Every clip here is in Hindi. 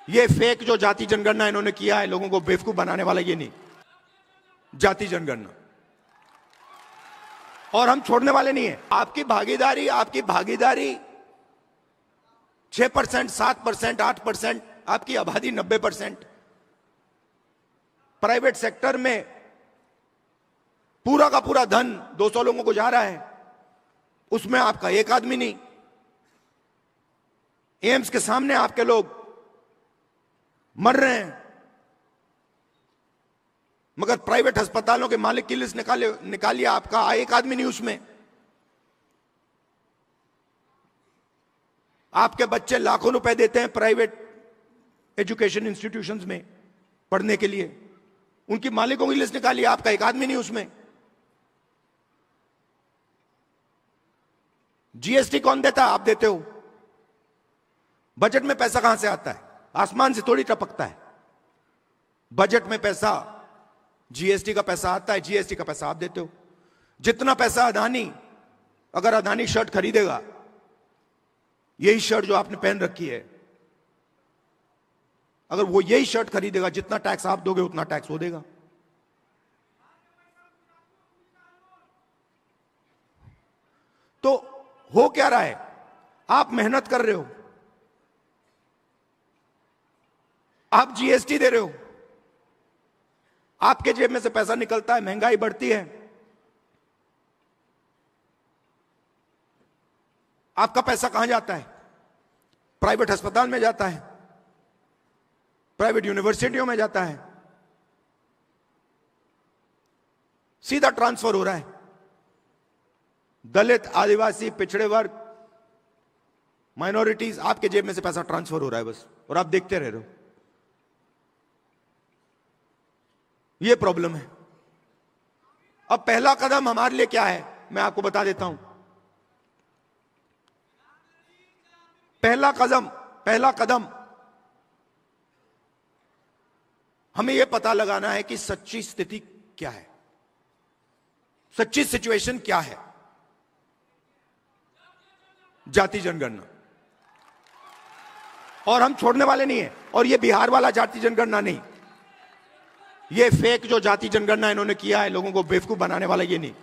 ये फेक जो जाति जनगणना इन्होंने किया है, लोगों को बेवकूफ बनाने वाला ये नहीं, जाति जनगणना। और हम छोड़ने वाले नहीं है। आपकी भागीदारी 6%, 7%, 8%, आपकी आबादी 90%। प्राइवेट सेक्टर में पूरा का पूरा धन 200 लोगों को जा रहा है, उसमें आपका एक आदमी नहीं। एम्स के सामने आपके लोग मर रहे हैं, मगर प्राइवेट अस्पतालों के मालिक की लिस्ट निकालिए, आपका एक आदमी नहीं उसमें। आपके बच्चे लाखों रुपए देते हैं प्राइवेट एजुकेशन इंस्टीट्यूशंस में पढ़ने के लिए, उनकी मालिकों की लिस्ट निकालिए, आपका एक आदमी नहीं उसमें। जीएसटी कौन देता है? आप देते हो। बजट में पैसा कहां से आता है? आसमान से थोड़ी टपकता है। बजट में पैसा जीएसटी का पैसा आता है, जीएसटी का पैसा आप देते हो। जितना पैसा अदानी, अगर अदानी शर्ट खरीदेगा, यही शर्ट जो आपने पहन रखी है, अगर वो यही शर्ट खरीदेगा, जितना टैक्स आप दोगे उतना टैक्स वो देगा। तो हो क्या रहा है? आप मेहनत कर रहे हो, आप जीएसटी दे रहे हो, आपके जेब में से पैसा निकलता है, महंगाई बढ़ती है, आपका पैसा कहां जाता है? प्राइवेट अस्पताल में जाता है, प्राइवेट यूनिवर्सिटियों में जाता है, सीधा ट्रांसफर हो रहा है। दलित, आदिवासी, पिछड़े वर्ग, माइनॉरिटीज, आपके जेब में से पैसा ट्रांसफर हो रहा है बस, और आप देखते रह रहे हो। ये प्रॉब्लम है। अब पहला कदम हमारे लिए क्या है, मैं आपको बता देता हूं। पहला कदम हमें यह पता लगाना है कि सच्ची स्थिति क्या है, सच्ची सिचुएशन क्या है। जाति जनगणना, और हम छोड़ने वाले नहीं है। और ये बिहार वाला जाति जनगणना नहीं, ये फेक जो जाति जनगणना इन्होंने किया है, लोगों को बेवकूफ बनाने वाला ये नहीं।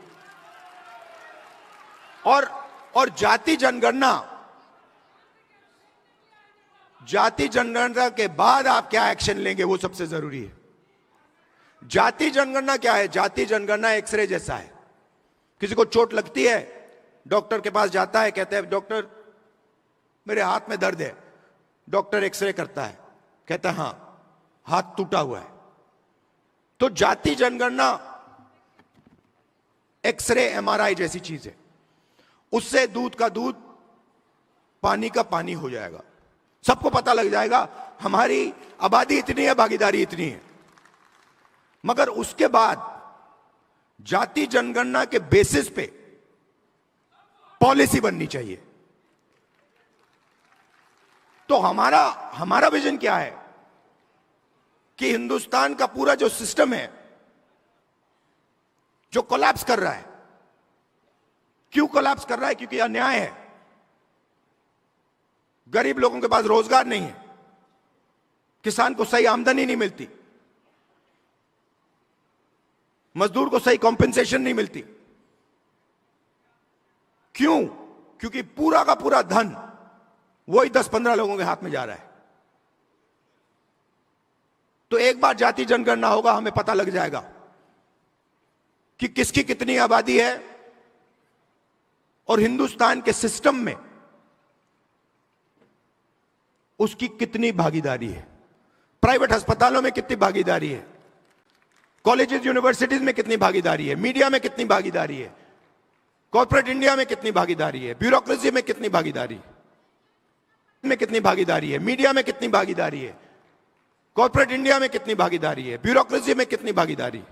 और जाति जनगणना के बाद आप क्या एक्शन लेंगे, वो सबसे जरूरी है। जाति जनगणना क्या है? जाति जनगणना एक्सरे जैसा है। किसी को चोट लगती है, डॉक्टर के पास जाता है, कहते हैं डॉक्टर मेरे हाथ में दर्द है, डॉक्टर एक्सरे करता है, कहता है हां हाथ टूटा हुआ है। तो जाति जनगणना एक्सरे, एमआरआई जैसी चीज है। उससे दूध का दूध, पानी का पानी हो जाएगा। सबको पता लग जाएगा हमारी आबादी इतनी है, भागीदारी इतनी है। मगर उसके बाद जाति जनगणना के बेसिस पे पॉलिसी बननी चाहिए। तो हमारा विजन क्या है कि हिंदुस्तान का पूरा जो सिस्टम है, जो कोलैप्स कर रहा है, क्यों कोलैप्स कर रहा है? क्योंकि अन्याय है। गरीब लोगों के पास रोजगार नहीं है, किसान को सही आमदनी नहीं मिलती, मजदूर को सही कॉम्पेंसेशन नहीं मिलती। क्यों? क्योंकि पूरा का पूरा धन वही 10-15 लोगों के हाथ में जा रहा है। तो एक बार जाति जनगणना होगा, हमें पता लग जाएगा कि किसकी कितनी आबादी है और हिंदुस्तान के सिस्टम में उसकी कितनी भागीदारी है। प्राइवेट अस्पतालों में कितनी भागीदारी है, कॉलेजेस यूनिवर्सिटीज में कितनी भागीदारी है, मीडिया में कितनी भागीदारी है, कॉर्पोरेट इंडिया में कितनी भागीदारी है, ब्यूरोक्रेसी में कितनी भागीदारी में कितनी भागीदारी है, मीडिया में कितनी भागीदारी है, कॉर्पोरेट इंडिया में कितनी भागीदारी है, ब्यूरोक्रेसी में कितनी भागीदारी।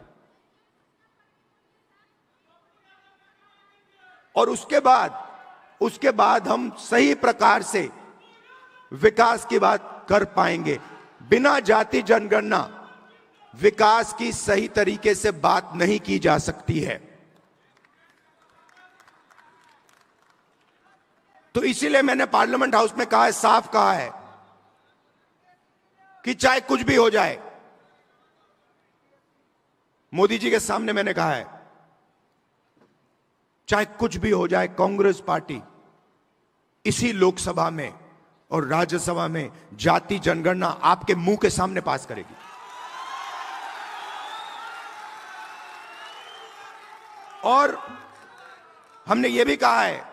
और उसके बाद हम सही प्रकार से विकास की बात कर पाएंगे। बिना जाति जनगणना विकास की सही तरीके से बात नहीं की जा सकती है। तो इसीलिए मैंने पार्लियामेंट हाउस में कहा है, साफ कहा है कि चाहे कुछ भी हो जाए, मोदी जी के सामने मैंने कहा है, चाहे कुछ भी हो जाए, कांग्रेस पार्टी इसी लोकसभा में और राज्यसभा में जाति जनगणना आपके मुंह के सामने पास करेगी। और हमने यह भी कहा है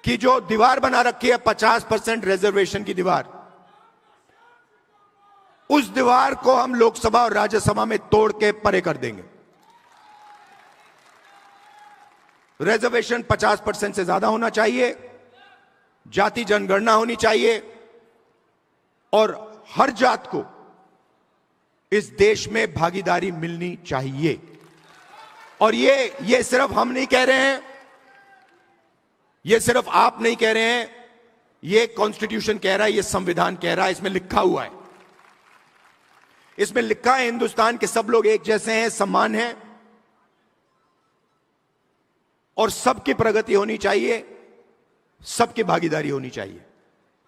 कि जो दीवार बना रखी है 50% रिजर्वेशन की दीवार, उस दीवार को हम लोकसभा और राज्यसभा में तोड़ के परे कर देंगे। रिजर्वेशन 50% से ज्यादा होना चाहिए, जाति जनगणना होनी चाहिए और हर जात को इस देश में भागीदारी मिलनी चाहिए। और ये सिर्फ हम नहीं कह रहे हैं, ये सिर्फ आप नहीं कह रहे हैं, ये कॉन्स्टिट्यूशन कह रहा है, ये संविधान कह रहा है, इसमें लिखा हुआ है। इसमें लिखा है हिंदुस्तान के सब लोग एक जैसे हैं, समान हैं और सबकी प्रगति होनी चाहिए, सबकी भागीदारी होनी चाहिए।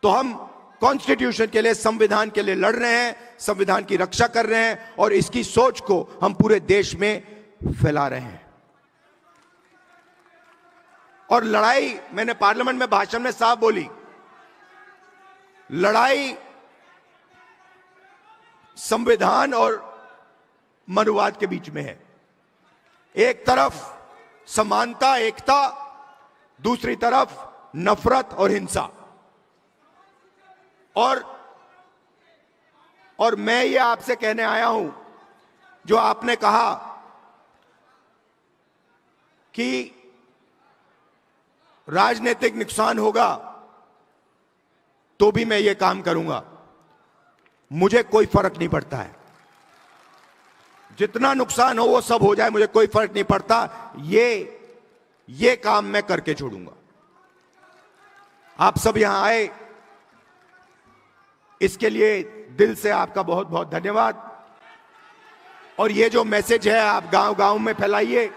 तो हम कॉन्स्टिट्यूशन के लिए, संविधान के लिए लड़ रहे हैं, संविधान की रक्षा कर रहे हैं और इसकी सोच को हम पूरे देश में फैला रहे हैं। और लड़ाई, मैंने पार्लियामेंट में भाषण में साफ बोली, लड़ाई संविधान और मनुवाद के बीच में है। एक तरफ समानता, एकता, दूसरी तरफ नफरत और हिंसा। और मैं ये आपसे कहने आया हूं, जो आपने कहा कि राजनीतिक नुकसान होगा तो भी मैं ये काम करूंगा, मुझे कोई फर्क नहीं पड़ता है। जितना नुकसान हो वो सब हो जाए, मुझे कोई फर्क नहीं पड़ता। ये काम मैं करके छोड़ूंगा। आप सब यहां आए, इसके लिए दिल से आपका बहुत बहुत धन्यवाद। और ये जो मैसेज है आप गांव गांव में फैलाइए,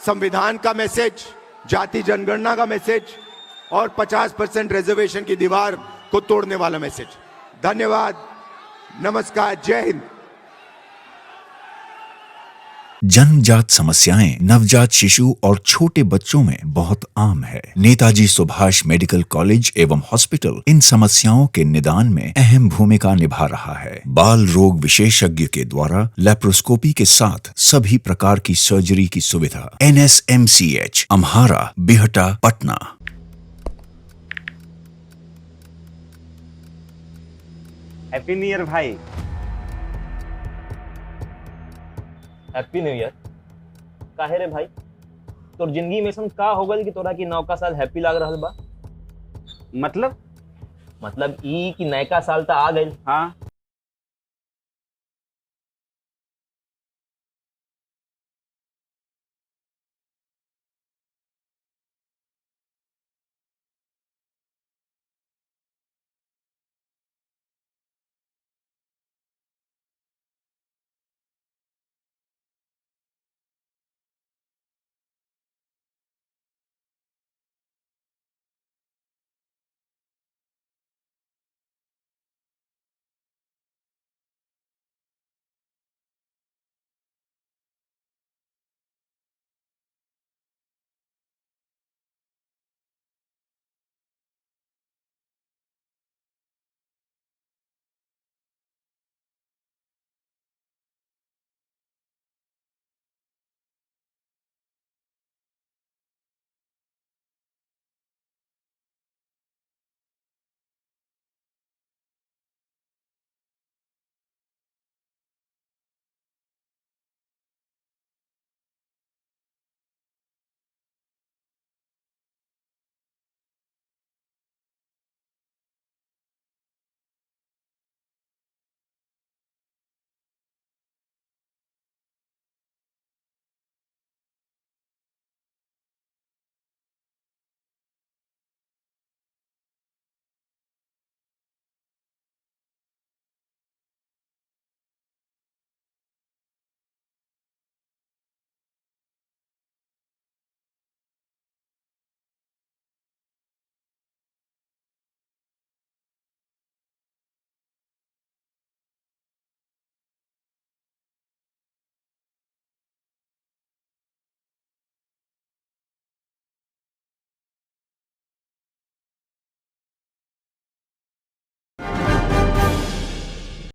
संविधान का मैसेज, जाति जनगणना का मैसेज और 50% रिजर्वेशन की दीवार को तोड़ने वाला मैसेज। धन्यवाद, नमस्कार, जय हिंद। जन्मजात समस्याएं नवजात शिशु और छोटे बच्चों में बहुत आम है। नेताजी सुभाष मेडिकल कॉलेज एवं हॉस्पिटल इन समस्याओं के निदान में अहम भूमिका निभा रहा है। बाल रोग विशेषज्ञ के द्वारा लेप्रोस्कोपी के साथ सभी प्रकार की सर्जरी की सुविधा। NSMCH, Amhara, Bihta, Patna. Happy new year भाई। Happy new year. काहे रे भाई, तोर जिंदगी में ऐसा का हो गल कि तोरा की नौका साल हैप्पी लाग रहल बा? मतलब मतलब ई कि नयका साल त आ गइल, हाँ